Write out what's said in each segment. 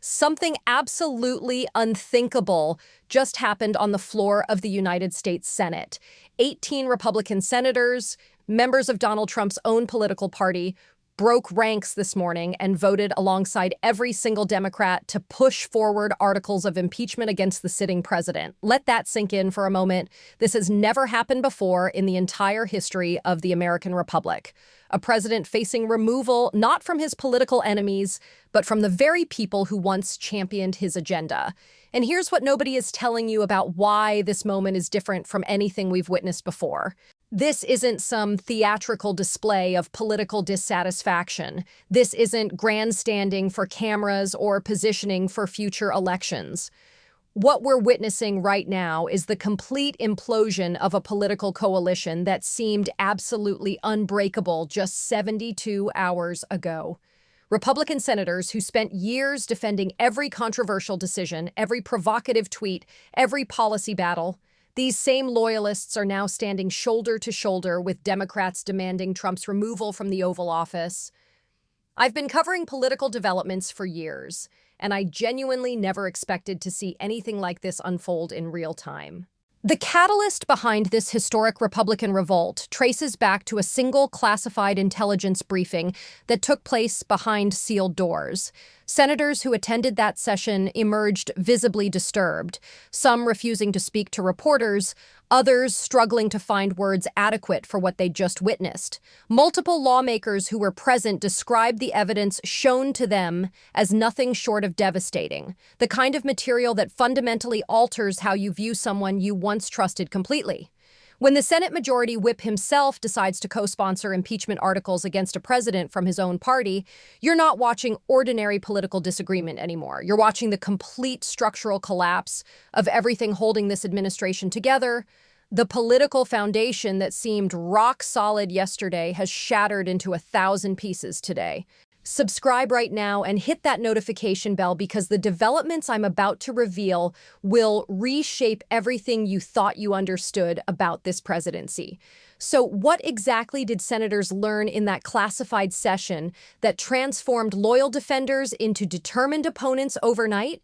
Something absolutely unthinkable just happened on the floor of the United States Senate. 18 Republican senators, members of Donald Trump's own political party, broke ranks this morning and voted alongside every single Democrat to push forward articles of impeachment against the sitting president. Let that sink in for a moment. This has never happened before in the entire history of the American Republic. A president facing removal not from his political enemies, but from the very people who once championed his agenda. And here's what nobody is telling you about why this moment is different from anything we've witnessed before. This isn't some theatrical display of political dissatisfaction. This isn't grandstanding for cameras or positioning for future elections. What we're witnessing right now is the complete implosion of a political coalition that seemed absolutely unbreakable just 72 hours ago. Republican senators who spent years defending every controversial decision, every provocative tweet, every policy battle, these same loyalists are now standing shoulder to shoulder with Democrats demanding Trump's removal from the Oval Office. I've been covering political developments for years, and I genuinely never expected to see anything like this unfold in real time. The catalyst behind this historic Republican revolt traces back to a single classified intelligence briefing that took place behind sealed doors. Senators who attended that session emerged visibly disturbed, some refusing to speak to reporters, others struggling to find words adequate for what they'd just witnessed. Multiple lawmakers who were present described the evidence shown to them as nothing short of devastating, the kind of material that fundamentally alters how you view someone you once trusted completely. When the Senate Majority Whip himself decides to co-sponsor impeachment articles against a president from his own party, you're not watching ordinary political disagreement anymore. You're watching the complete structural collapse of everything holding this administration together. The political foundation that seemed rock solid yesterday has shattered into 1,000 pieces today. Subscribe right now and hit that notification bell because the developments I'm about to reveal will reshape everything you thought you understood about this presidency. So what exactly did senators learn in that classified session that transformed loyal defenders into determined opponents overnight?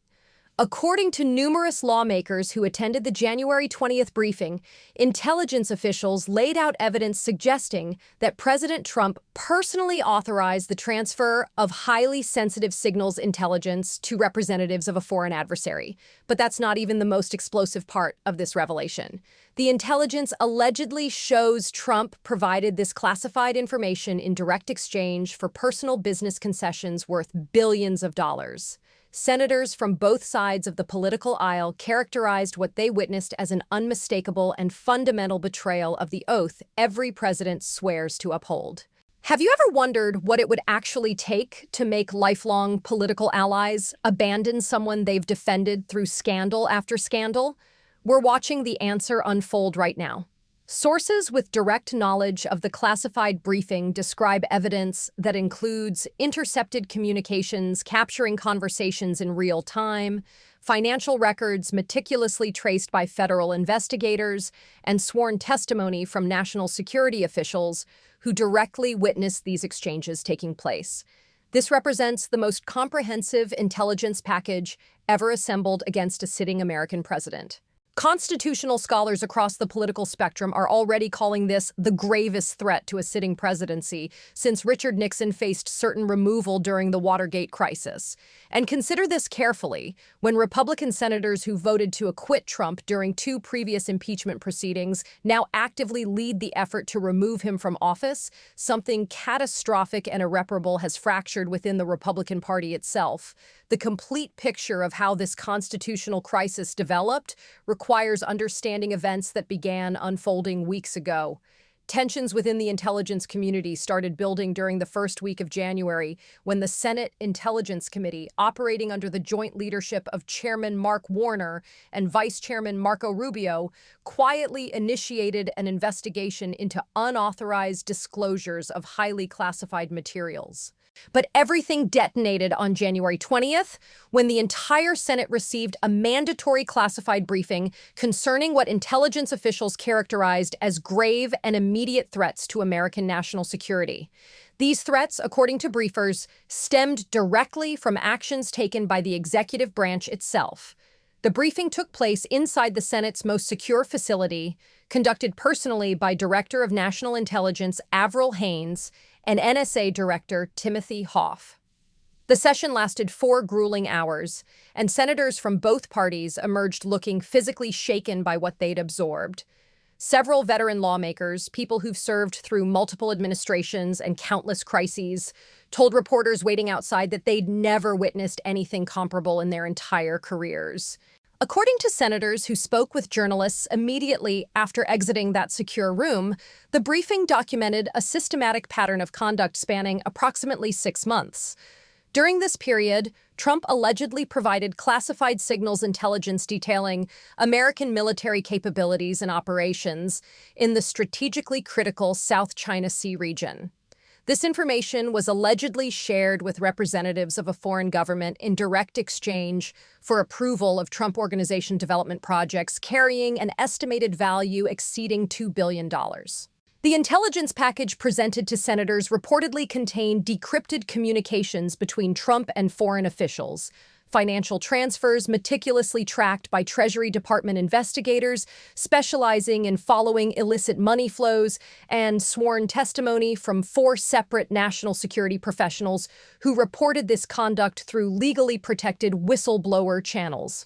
According to numerous lawmakers who attended the January 20th briefing, intelligence officials laid out evidence suggesting that President Trump personally authorized the transfer of highly sensitive signals intelligence to representatives of a foreign adversary. But that's not even the most explosive part of this revelation. The intelligence allegedly shows Trump provided this classified information in direct exchange for personal business concessions worth billions of dollars. Senators from both sides of the political aisle characterized what they witnessed as an unmistakable and fundamental betrayal of the oath every president swears to uphold. Have you ever wondered what it would actually take to make lifelong political allies abandon someone they've defended through scandal after scandal? We're watching the answer unfold right now. Sources with direct knowledge of the classified briefing describe evidence that includes intercepted communications capturing conversations in real time, financial records meticulously traced by federal investigators, and sworn testimony from national security officials who directly witnessed these exchanges taking place. This represents the most comprehensive intelligence package ever assembled against a sitting American president. Constitutional scholars across the political spectrum are already calling this the gravest threat to a sitting presidency since Richard Nixon faced certain removal during the Watergate crisis. And consider this carefully. When Republican senators who voted to acquit Trump during 2 previous impeachment proceedings now actively lead the effort to remove him from office, something catastrophic and irreparable has fractured within the Republican Party itself. The complete picture of how this constitutional crisis developed requires understanding events that began unfolding weeks ago. Tensions within the intelligence community started building during the first week of January when the Senate Intelligence Committee, operating under the joint leadership of Chairman Mark Warner and Vice Chairman Marco Rubio, quietly initiated an investigation into unauthorized disclosures of highly classified materials. But everything detonated on January 20th when the entire Senate received a mandatory classified briefing concerning what intelligence officials characterized as grave and immediate threats to American national security. These threats, according to briefers, stemmed directly from actions taken by the executive branch itself. The briefing took place inside the Senate's most secure facility, conducted personally by Director of National Intelligence Avril Haines and NSA Director Timothy Hoff. The session lasted 4 grueling hours, and senators from both parties emerged looking physically shaken by what they'd absorbed. Several veteran lawmakers, people who've served through multiple administrations and countless crises, told reporters waiting outside that they'd never witnessed anything comparable in their entire careers. According to senators who spoke with journalists immediately after exiting that secure room, the briefing documented a systematic pattern of conduct spanning approximately 6 months. During this period, Trump allegedly provided classified signals intelligence detailing American military capabilities and operations in the strategically critical South China Sea region. This information was allegedly shared with representatives of a foreign government in direct exchange for approval of Trump Organization development projects carrying an estimated value exceeding $2 billion. The intelligence package presented to senators reportedly contained decrypted communications between Trump and foreign officials, financial transfers meticulously tracked by Treasury Department investigators specializing in following illicit money flows, and sworn testimony from 4 separate national security professionals who reported this conduct through legally protected whistleblower channels.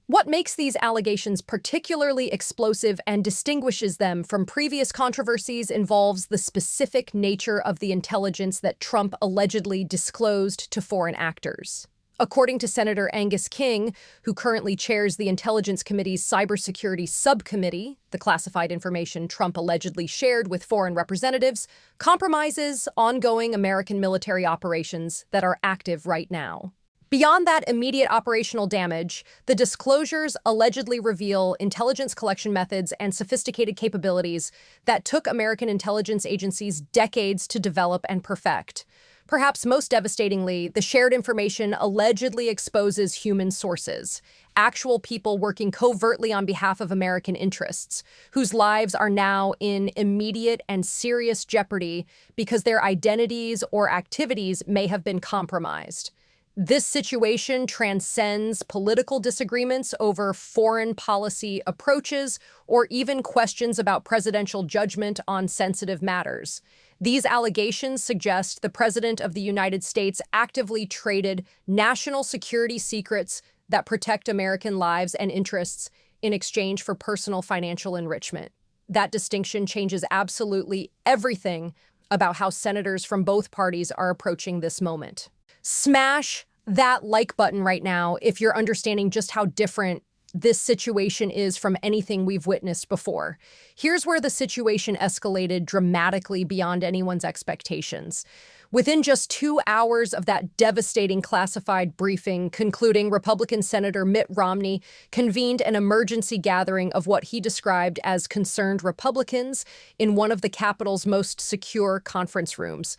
What makes these allegations particularly explosive and distinguishes them from previous controversies involves the specific nature of the intelligence that Trump allegedly disclosed to foreign actors. According to Senator Angus King, who currently chairs the Intelligence Committee's Cybersecurity Subcommittee, the classified information Trump allegedly shared with foreign representatives compromises ongoing American military operations that are active right now. Beyond that immediate operational damage, the disclosures allegedly reveal intelligence collection methods and sophisticated capabilities that took American intelligence agencies decades to develop and perfect. Perhaps most devastatingly, the shared information allegedly exposes human sources, actual people working covertly on behalf of American interests, whose lives are now in immediate and serious jeopardy because their identities or activities may have been compromised. This situation transcends political disagreements over foreign policy approaches or even questions about presidential judgment on sensitive matters. These allegations suggest the President of the United States actively traded national security secrets that protect American lives and interests in exchange for personal financial enrichment. That distinction changes absolutely everything about how senators from both parties are approaching this moment. Smash that like button right now if you're understanding just how different this situation is from anything we've witnessed before. Here's where the situation escalated dramatically beyond anyone's expectations. Within just 2 hours of that devastating classified briefing concluding, Republican Senator Mitt Romney convened an emergency gathering of what he described as concerned Republicans in one of the Capitol's most secure conference rooms.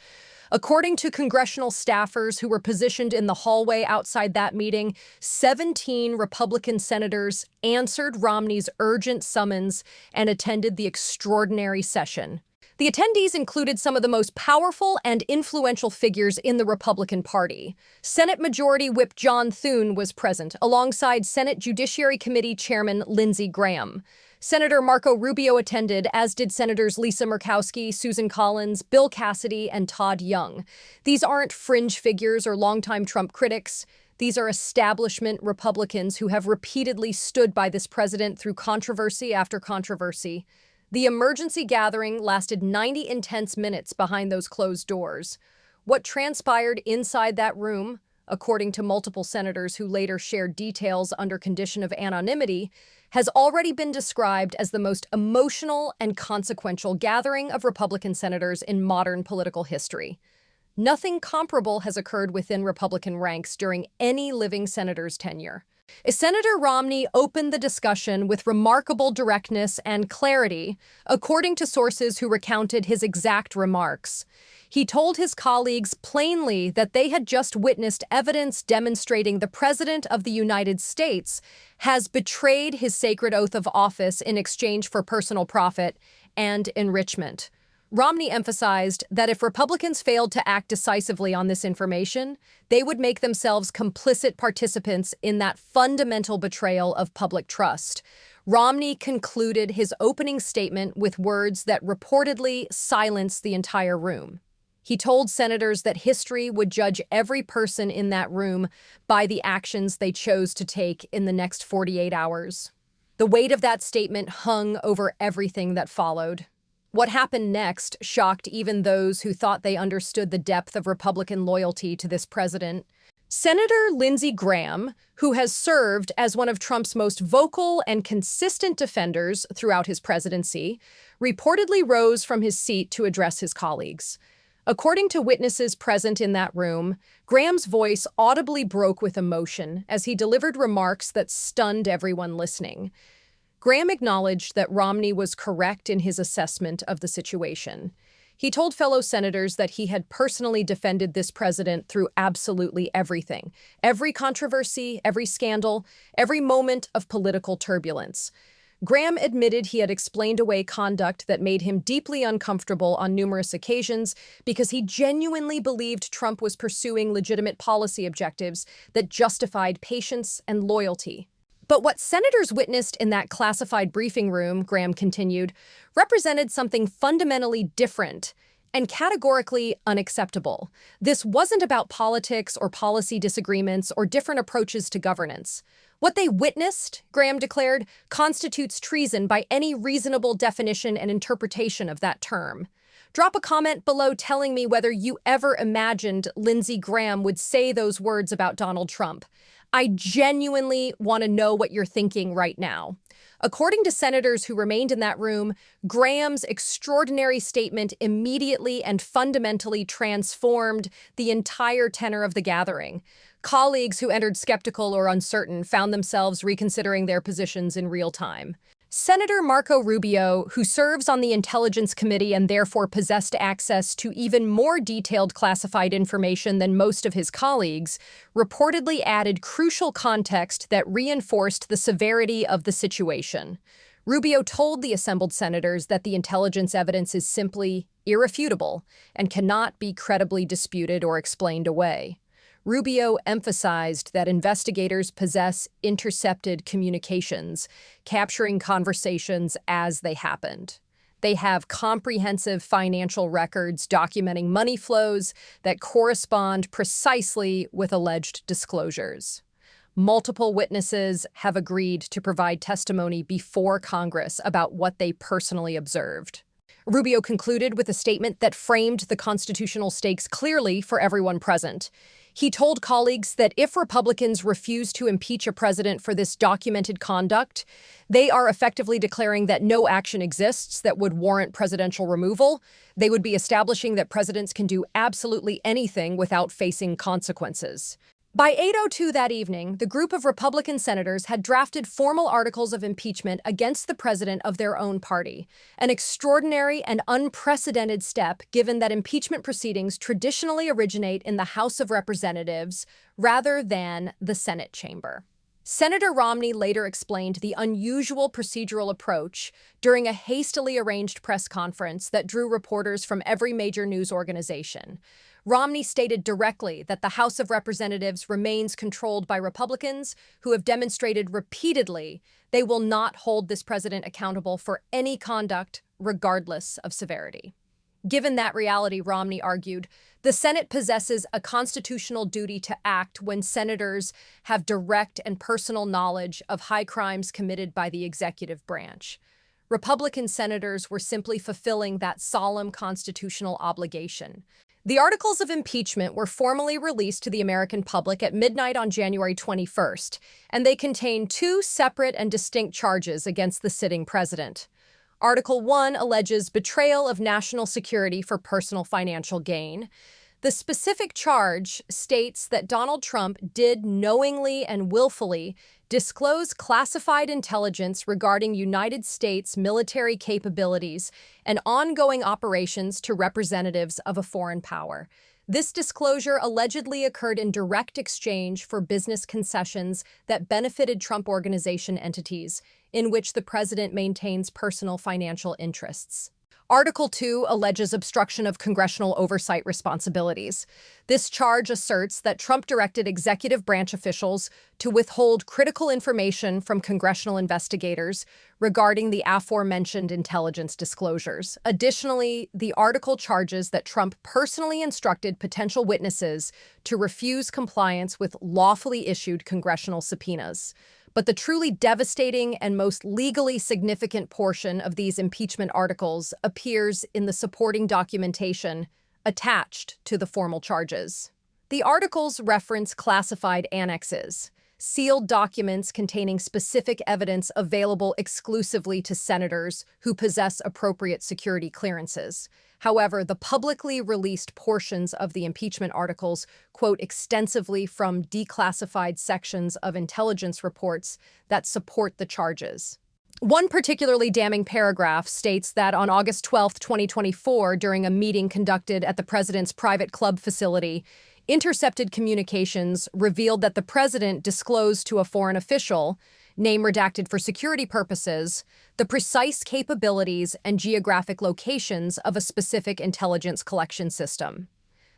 According to congressional staffers who were positioned in the hallway outside that meeting, 17 Republican senators answered Romney's urgent summons and attended the extraordinary session. The attendees included some of the most powerful and influential figures in the Republican Party. Senate Majority Whip John Thune was present, alongside Senate Judiciary Committee Chairman Lindsey Graham. Senator Marco Rubio attended, as did Senators Lisa Murkowski, Susan Collins, Bill Cassidy, and Todd Young. These aren't fringe figures or longtime Trump critics. These are establishment Republicans who have repeatedly stood by this president through controversy after controversy. The emergency gathering lasted 90 intense minutes behind those closed doors. What transpired inside that room, according to multiple senators who later shared details under condition of anonymity, has already been described as the most emotional and consequential gathering of Republican senators in modern political history. Nothing comparable has occurred within Republican ranks during any living senator's tenure. Senator Romney opened the discussion with remarkable directness and clarity, according to sources who recounted his exact remarks. He told his colleagues plainly that they had just witnessed evidence demonstrating the President of the United States has betrayed his sacred oath of office in exchange for personal profit and enrichment. Romney emphasized that if Republicans failed to act decisively on this information, they would make themselves complicit participants in that fundamental betrayal of public trust. Romney concluded his opening statement with words that reportedly silenced the entire room. He told senators that history would judge every person in that room by the actions they chose to take in the next 48 hours. The weight of that statement hung over everything that followed. What happened next shocked even those who thought they understood the depth of Republican loyalty to this president. Senator Lindsey Graham, who has served as one of Trump's most vocal and consistent defenders throughout his presidency, reportedly rose from his seat to address his colleagues. According to witnesses present in that room, Graham's voice audibly broke with emotion as he delivered remarks that stunned everyone listening. Graham acknowledged that Romney was correct in his assessment of the situation. He told fellow senators that he had personally defended this president through absolutely everything, every controversy, every scandal, every moment of political turbulence. Graham admitted he had explained away conduct that made him deeply uncomfortable on numerous occasions because he genuinely believed Trump was pursuing legitimate policy objectives that justified patience and loyalty. But what senators witnessed in that classified briefing room, Graham continued, represented something fundamentally different and categorically unacceptable. This wasn't about politics or policy disagreements or different approaches to governance. What they witnessed, Graham declared, constitutes treason by any reasonable definition and interpretation of that term. Drop a comment below telling me whether you ever imagined Lindsey Graham would say those words about Donald Trump. I genuinely want to know what you're thinking right now. According to senators who remained in that room, Graham's extraordinary statement immediately and fundamentally transformed the entire tenor of the gathering. Colleagues who entered skeptical or uncertain found themselves reconsidering their positions in real time. Senator Marco Rubio, who serves on the Intelligence Committee and therefore possessed access to even more detailed classified information than most of his colleagues, reportedly added crucial context that reinforced the severity of the situation. Rubio told the assembled senators that the intelligence evidence is simply irrefutable and cannot be credibly disputed or explained away. Rubio emphasized that investigators possess intercepted communications, capturing conversations as they happened. They have comprehensive financial records documenting money flows that correspond precisely with alleged disclosures. Multiple witnesses have agreed to provide testimony before Congress about what they personally observed. Rubio concluded with a statement that framed the constitutional stakes clearly for everyone present. He told colleagues that if Republicans refuse to impeach a president for this documented conduct, they are effectively declaring that no action exists that would warrant presidential removal. They would be establishing that presidents can do absolutely anything without facing consequences. By 8:02 that evening, the group of Republican senators had drafted formal articles of impeachment against the president of their own party, an extraordinary and unprecedented step given that impeachment proceedings traditionally originate in the House of Representatives rather than the Senate chamber. Senator Romney later explained the unusual procedural approach during a hastily arranged press conference that drew reporters from every major news organization. Romney stated directly that the House of Representatives remains controlled by Republicans who have demonstrated repeatedly they will not hold this president accountable for any conduct, regardless of severity. Given that reality, Romney argued, the Senate possesses a constitutional duty to act when senators have direct and personal knowledge of high crimes committed by the executive branch. Republican senators were simply fulfilling that solemn constitutional obligation. The articles of impeachment were formally released to the American public at midnight on January 21st, and they contain two separate and distinct charges against the sitting president. Article 1 alleges betrayal of national security for personal financial gain. The specific charge states that Donald Trump did knowingly and willfully disclose classified intelligence regarding United States military capabilities and ongoing operations to representatives of a foreign power. This disclosure allegedly occurred in direct exchange for business concessions that benefited Trump Organization entities, in which the president maintains personal financial interests. Article 2 alleges obstruction of congressional oversight responsibilities. This charge asserts that Trump directed executive branch officials to withhold critical information from congressional investigators regarding the aforementioned intelligence disclosures. Additionally, the article charges that Trump personally instructed potential witnesses to refuse compliance with lawfully issued congressional subpoenas. But the truly devastating and most legally significant portion of these impeachment articles appears in the supporting documentation attached to the formal charges. The articles reference classified annexes, sealed documents containing specific evidence available exclusively to senators who possess appropriate security clearances. However, the publicly released portions of the impeachment articles quote extensively from declassified sections of intelligence reports that support the charges. One particularly damning paragraph states that on August 12, 2024, during a meeting conducted at the president's private club facility, intercepted communications revealed that the president disclosed to a foreign official, name redacted for security purposes, the precise capabilities and geographic locations of a specific intelligence collection system.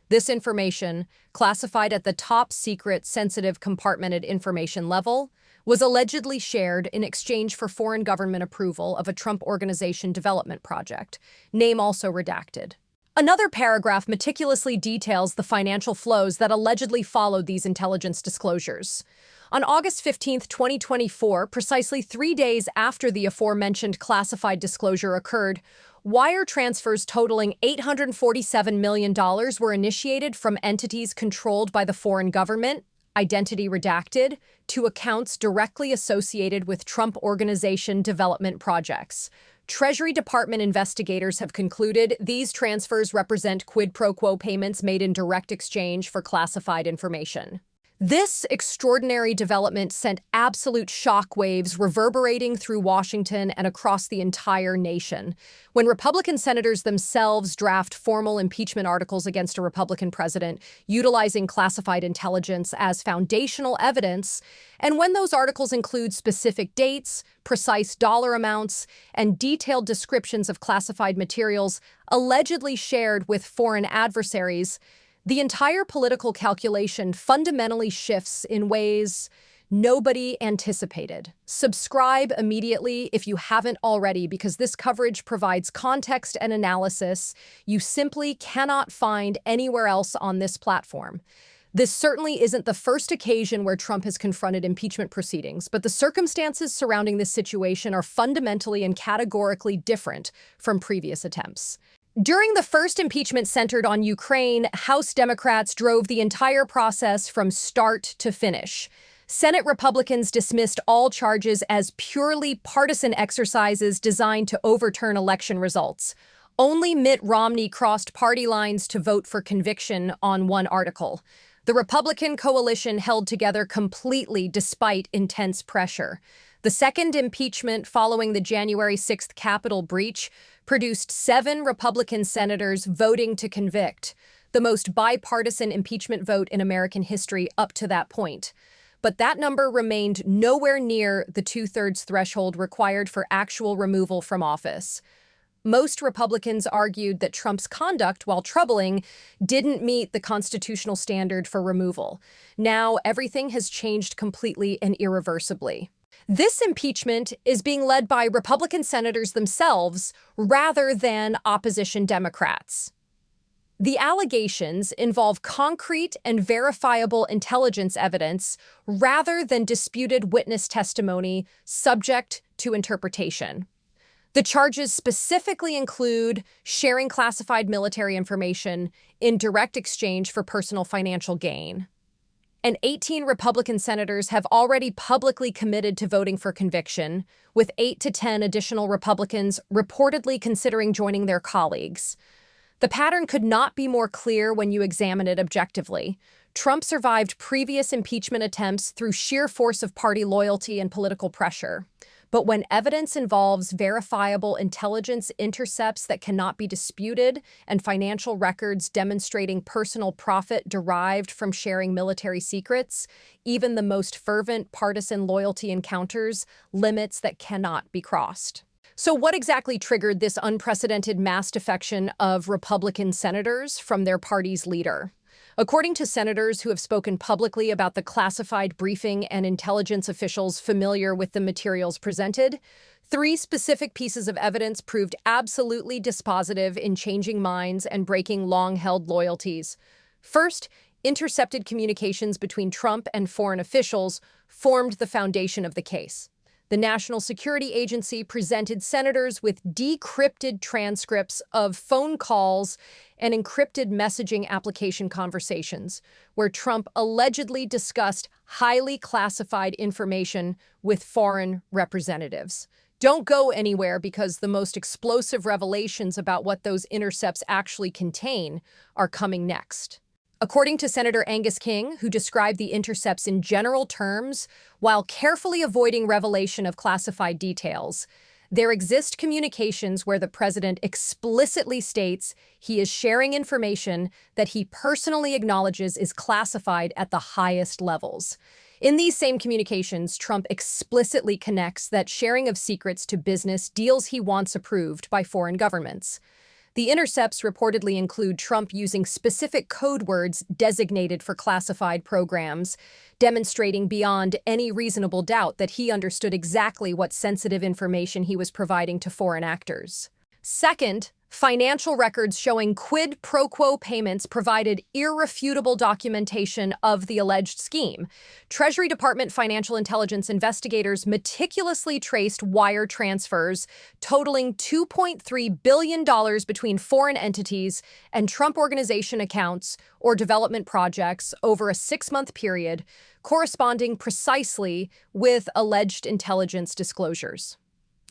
This information, classified at the top secret, sensitive, compartmented information level, was allegedly shared in exchange for foreign government approval of a Trump Organization development project, name also redacted. Another paragraph meticulously details the financial flows that allegedly followed these intelligence disclosures. On August 15, 2024, precisely 3 days after the aforementioned classified disclosure occurred, wire transfers totaling $847 million were initiated from entities controlled by the foreign government, identity redacted, to accounts directly associated with Trump Organization development projects. Treasury Department investigators have concluded these transfers represent quid pro quo payments made in direct exchange for classified information. This extraordinary development sent absolute shockwaves reverberating through Washington and across the entire nation. When Republican senators themselves draft formal impeachment articles against a Republican president, utilizing classified intelligence as foundational evidence, and when those articles include specific dates, precise dollar amounts, and detailed descriptions of classified materials allegedly shared with foreign adversaries, the entire political calculation fundamentally shifts in ways nobody anticipated. Subscribe immediately if you haven't already, because this coverage provides context and analysis you simply cannot find anywhere else on this platform. This certainly isn't the first occasion where Trump has confronted impeachment proceedings, but the circumstances surrounding this situation are fundamentally and categorically different from previous attempts. During the first impeachment centered on Ukraine, House Democrats drove the entire process from start to finish. Senate Republicans dismissed all charges as purely partisan exercises designed to overturn election results. Only Mitt Romney crossed party lines to vote for conviction on one article. The Republican coalition held together completely despite intense pressure. The second impeachment following the January 6th Capitol breach produced 7 Republican senators voting to convict, the most bipartisan impeachment vote in American history up to that point. But that number remained nowhere near the 2/3 threshold required for actual removal from office. Most Republicans argued that Trump's conduct, while troubling, didn't meet the constitutional standard for removal. Now, everything has changed completely and irreversibly. This impeachment is being led by Republican senators themselves rather than opposition Democrats. The allegations involve concrete and verifiable intelligence evidence rather than disputed witness testimony subject to interpretation. The charges specifically include sharing classified military information in direct exchange for personal financial gain. And 18 Republican senators have already publicly committed to voting for conviction, with 8 to 10 additional Republicans reportedly considering joining their colleagues. The pattern could not be more clear when you examine it objectively. Trump survived previous impeachment attempts through sheer force of party loyalty and political pressure. But when evidence involves verifiable intelligence intercepts that cannot be disputed and financial records demonstrating personal profit derived from sharing military secrets, even the most fervent partisan loyalty encounters limits that cannot be crossed. So what exactly triggered this unprecedented mass defection of Republican senators from their party's leader? According to senators who have spoken publicly about the classified briefing and intelligence officials familiar with the materials presented, three specific pieces of evidence proved absolutely dispositive in changing minds and breaking long-held loyalties. First, intercepted communications between Trump and foreign officials formed the foundation of the case. The National Security Agency presented senators with decrypted transcripts of phone calls and encrypted messaging application conversations, where Trump allegedly discussed highly classified information with foreign representatives. Don't go anywhere because the most explosive revelations about what those intercepts actually contain are coming next. According to Senator Angus King, who described the intercepts in general terms while carefully avoiding revelation of classified details, there exist communications where the president explicitly states he is sharing information that he personally acknowledges is classified at the highest levels. In these same communications, Trump explicitly connects that sharing of secrets to business deals he wants approved by foreign governments. The intercepts reportedly include Trump using specific code words designated for classified programs, demonstrating beyond any reasonable doubt that he understood exactly what sensitive information he was providing to foreign actors. Second, financial records showing quid pro quo payments provided irrefutable documentation of the alleged scheme. Treasury Department financial intelligence investigators meticulously traced wire transfers totaling $2.3 billion between foreign entities and Trump Organization accounts or development projects over a 6-month period, corresponding precisely with alleged intelligence disclosures.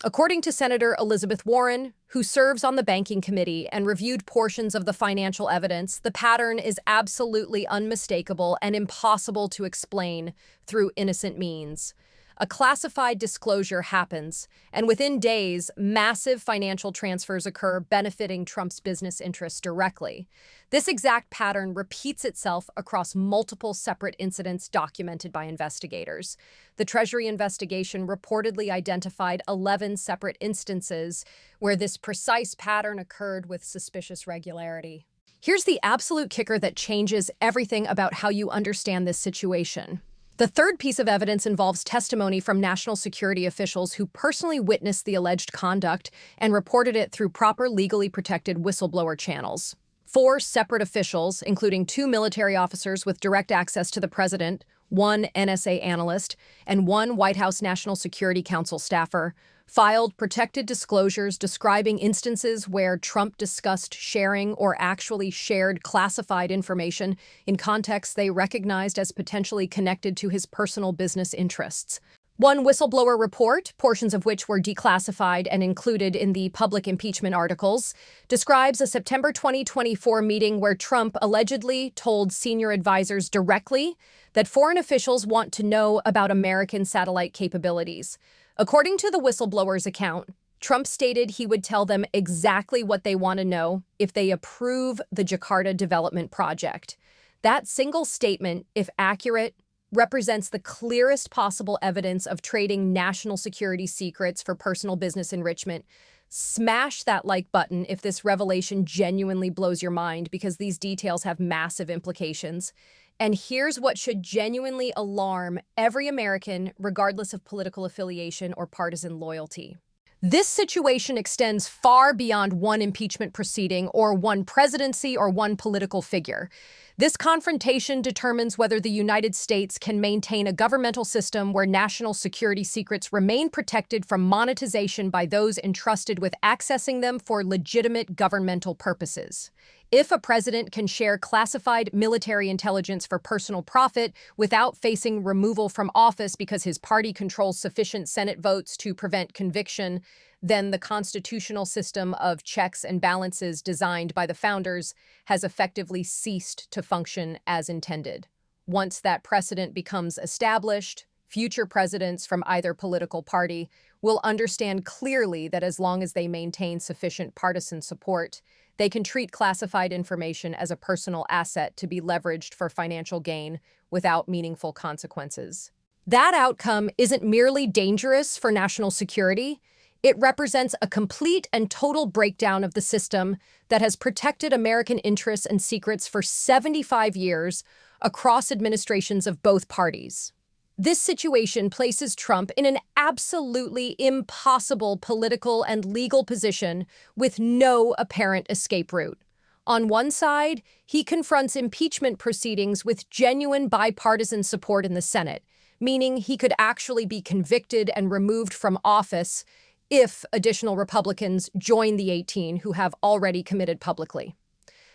According to Senator Elizabeth Warren, who serves on the Banking Committee and reviewed portions of the financial evidence, the pattern is absolutely unmistakable and impossible to explain through innocent means. A classified disclosure happens, and within days, massive financial transfers occur benefiting Trump's business interests directly. This exact pattern repeats itself across multiple separate incidents documented by investigators. The Treasury investigation reportedly identified 11 separate instances where this precise pattern occurred with suspicious regularity. Here's the absolute kicker that changes everything about how you understand this situation. The third piece of evidence involves testimony from national security officials who personally witnessed the alleged conduct and reported it through proper legally protected whistleblower channels. 4 separate officials, including 2 military officers with direct access to the president, 1 NSA analyst, and 1 White House National Security Council staffer, filed protected disclosures describing instances where Trump discussed sharing or actually shared classified information in contexts they recognized as potentially connected to his personal business interests. One whistleblower report, portions of which were declassified and included in the public impeachment articles, describes a September 2024 meeting where Trump allegedly told senior advisors directly that foreign officials want to know about American satellite capabilities. According to the whistleblower's account, Trump stated he would tell them exactly what they want to know if they approve the Jakarta development project. That single statement, if accurate, represents the clearest possible evidence of trading national security secrets for personal business enrichment. Smash that like button if this revelation genuinely blows your mind, because these details have massive implications. And here's what should genuinely alarm every American, regardless of political affiliation or partisan loyalty. This situation extends far beyond one impeachment proceeding or one presidency or one political figure. This confrontation determines whether the United States can maintain a governmental system where national security secrets remain protected from monetization by those entrusted with accessing them for legitimate governmental purposes. If a president can share classified military intelligence for personal profit without facing removal from office because his party controls sufficient Senate votes to prevent conviction, then the constitutional system of checks and balances designed by the founders has effectively ceased to function as intended. Once that precedent becomes established, future presidents from either political party will understand clearly that as long as they maintain sufficient partisan support, they can treat classified information as a personal asset to be leveraged for financial gain without meaningful consequences. That outcome isn't merely dangerous for national security, It represents a complete and total breakdown of the system that has protected American interests and secrets for 75 years across administrations of both parties. This situation places Trump in an absolutely impossible political and legal position with no apparent escape route. On one side, he confronts impeachment proceedings with genuine bipartisan support in the Senate, meaning he could actually be convicted and removed from office if additional Republicans join the 18 who have already committed publicly.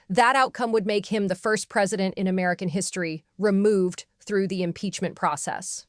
That outcome would make him the first president in American history removed through the impeachment process.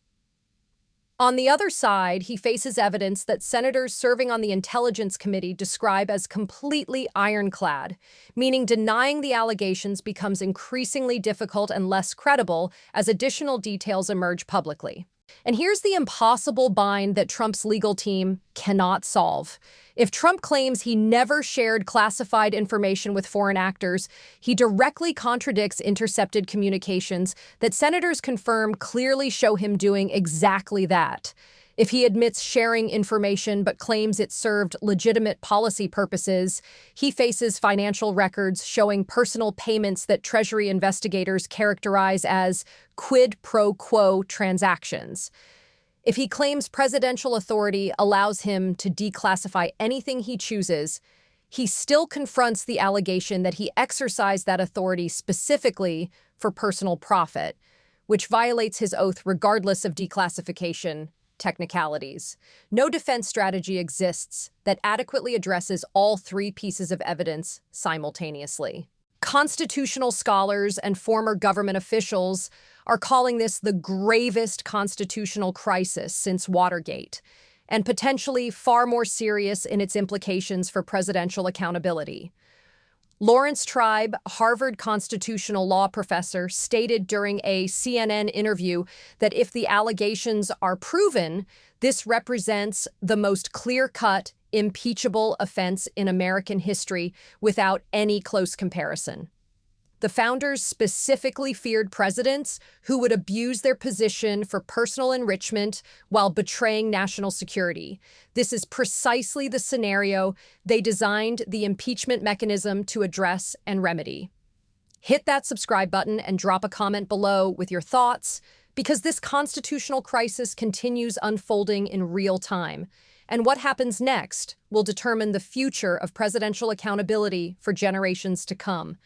On the other side, he faces evidence that senators serving on the Intelligence Committee describe as completely ironclad, meaning denying the allegations becomes increasingly difficult and less credible as additional details emerge publicly. And here's the impossible bind that Trump's legal team cannot solve. If Trump claims he never shared classified information with foreign actors, he directly contradicts intercepted communications that senators confirm clearly show him doing exactly that. If he admits sharing information but claims it served legitimate policy purposes, he faces financial records showing personal payments that Treasury investigators characterize as quid pro quo transactions. If he claims presidential authority allows him to declassify anything he chooses, he still confronts the allegation that he exercised that authority specifically for personal profit, which violates his oath regardless of declassification technicalities. No defense strategy exists that adequately addresses all three pieces of evidence simultaneously. Constitutional scholars and former government officials are calling this the gravest constitutional crisis since Watergate, and potentially far more serious in its implications for presidential accountability. Lawrence Tribe, Harvard constitutional law professor, stated during a CNN interview that if the allegations are proven, this represents the most clear-cut, impeachable offense in American history without any close comparison. The founders specifically feared presidents who would abuse their position for personal enrichment while betraying national security. This is precisely the scenario they designed the impeachment mechanism to address and remedy. Hit that subscribe button and drop a comment below with your thoughts, because this constitutional crisis continues unfolding in real time. And what happens next will determine the future of presidential accountability for generations to come.